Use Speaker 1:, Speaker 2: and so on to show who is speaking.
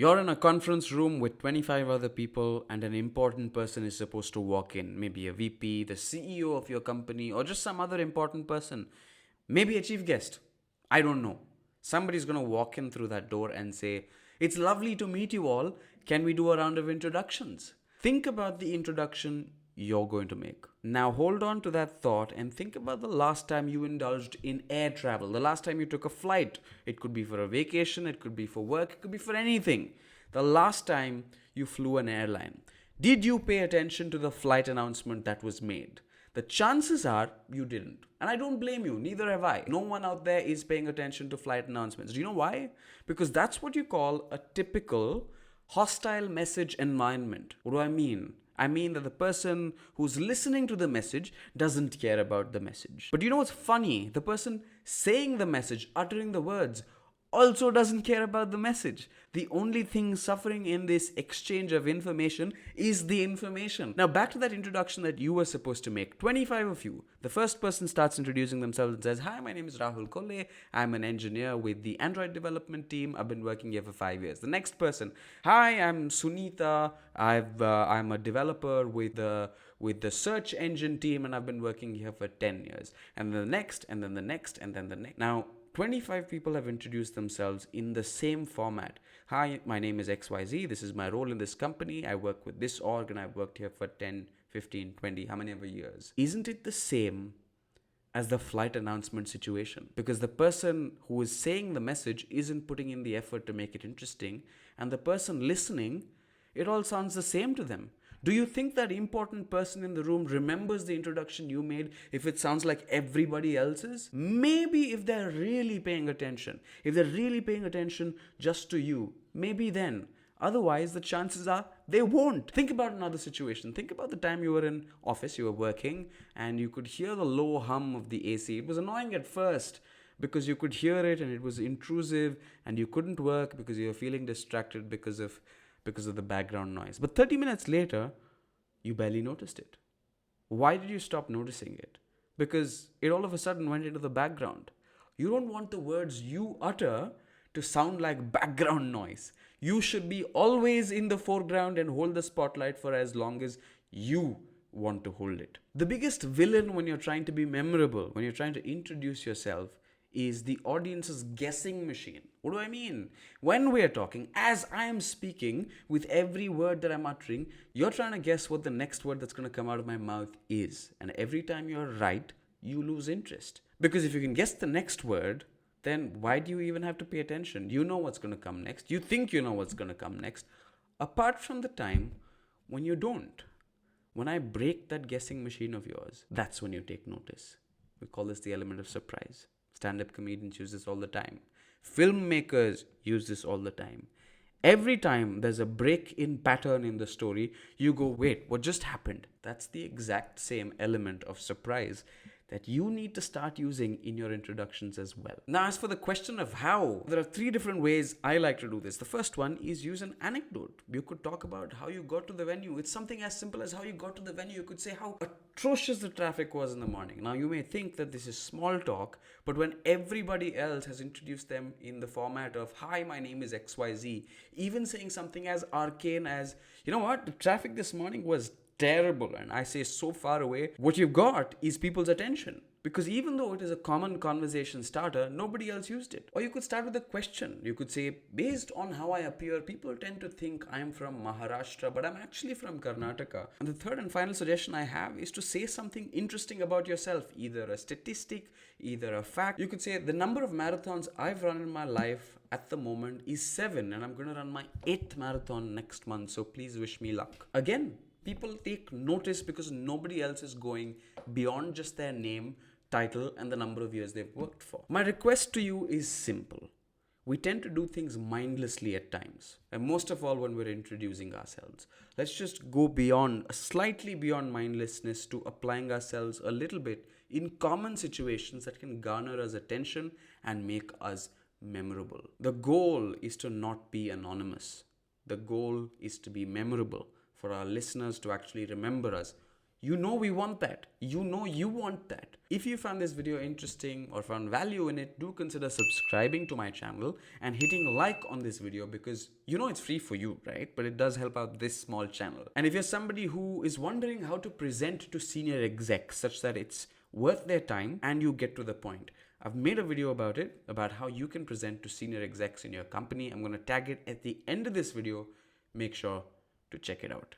Speaker 1: You're in a conference room with 25 other people, and an important person is supposed to walk in. Maybe a VP, the CEO of your company, or just some other important person. Maybe a chief guest. I don't know. Somebody's going to walk in through that door and say, "It's lovely to meet you all. Can we do a round of introductions?" Think about the introduction you're going to make. Now hold on to that thought and think about the last time you indulged in air travel, the last time you took a flight. It could be for a vacation, it could be for work, it could be for anything. The last time you flew an airline. Did you pay attention to the flight announcement that was made? The chances are you didn't. And I don't blame you, neither have I. No one out there is paying attention to flight announcements. Do you know why? Because that's what you call a typical hostile message environment. What do I mean? I mean that the person who's listening to the message doesn't care about the message. But you know what's funny? The person saying the message, uttering the words, also doesn't care about the message. The only thing suffering in this exchange of information is the information. Now, back to that introduction that you were supposed to make. 25 of you. The first person starts introducing themselves and says, "Hi, my name is Rahul Kolle. I'm an engineer with the Android development team. I've been working here for 5 years." The next person, "Hi, I'm Sunita. I'm a developer with the search engine team, and I've been working here for 10 years. And then the next, and then the next, and then the next. Now, 25 people have introduced themselves in the same format. "Hi, my name is XYZ. This is my role in this company. I work with this org and I've worked here for 10, 15, 20, how many ever years." Isn't it the same as the flight announcement situation? Because the person who is saying the message isn't putting in the effort to make it interesting, and the person listening, it all sounds the same to them. Do you think that important person in the room remembers the introduction you made if it sounds like everybody else's? Maybe if they're really paying attention. If they're really paying attention just to you, maybe then. Otherwise, the chances are they won't. Think about another situation. Think about the time you were in office, you were working, and you could hear the low hum of the AC. It was annoying at first because you could hear it and it was intrusive, and you couldn't work because you were feeling distracted because of the background noise. But 30 minutes later, you barely noticed it. Why did you stop noticing it? Because it all of a sudden went into the background. You don't want the words you utter to sound like background noise. You should be always in the foreground and hold the spotlight for as long as you want to hold it. The biggest villain when you're trying to be memorable, when you're trying to introduce yourself, is the audience's guessing machine. What do I mean? When we're talking, as I am speaking, with every word that I'm uttering, you're trying to guess what the next word that's going to come out of my mouth is. And every time you're right, you lose interest. Because if you can guess the next word, then why do you even have to pay attention? You know what's going to come next. You think you know what's going to come next. Apart from the time when you don't. When I break that guessing machine of yours, that's when you take notice. We call this the element of surprise. Stand-up comedians use this all the time. Filmmakers use this all the time. Every time there's a break in pattern in the story, you go, "Wait, what just happened?" That's the exact same element of surprise that you need to start using in your introductions as well. Now, as for the question of how, there are 3 different ways I like to do this. The first one is use an anecdote. You could talk about how you got to the venue. It's something as simple as how you got to the venue. You could say how atrocious the traffic was in the morning. Now, you may think that this is small talk, but when everybody else has introduced them in the format of, "Hi, my name is XYZ," even saying something as arcane as, "You know what, the traffic this morning was terrible," and I say so far away, what you've got is people's attention. Because even though it is a common conversation starter, nobody else used it. Or you could start with a question. You could say, "Based on how I appear, people tend to think I'm from Maharashtra, but I'm actually from Karnataka." And the third and final suggestion I have is to say something interesting about yourself, either a statistic, either a fact. You could say, "The number of marathons I've run in my life at the moment is 7, and I'm going to run my 8th marathon next month, so please wish me luck." Again, people take notice because nobody else is going beyond just their name, title, and the number of years they've worked for. My request to you is simple. We tend to do things mindlessly at times, and most of all when we're introducing ourselves. Let's just go beyond, slightly beyond mindlessness, to applying ourselves a little bit in common situations that can garner us attention and make us memorable. The goal is to not be anonymous. The goal is to be memorable, for our listeners to actually remember us. You know we want that. You know you want that. If you found this video interesting or found value in it, do consider subscribing to my channel and hitting like on this video, because you know it's free for you, right? But it does help out this small channel. And if you're somebody who is wondering how to present to senior execs such that it's worth their time and you get to the point, I've made a video about it, about how you can present to senior execs in your company. I'm going to tag it at the end of this video. Make sure to check it out.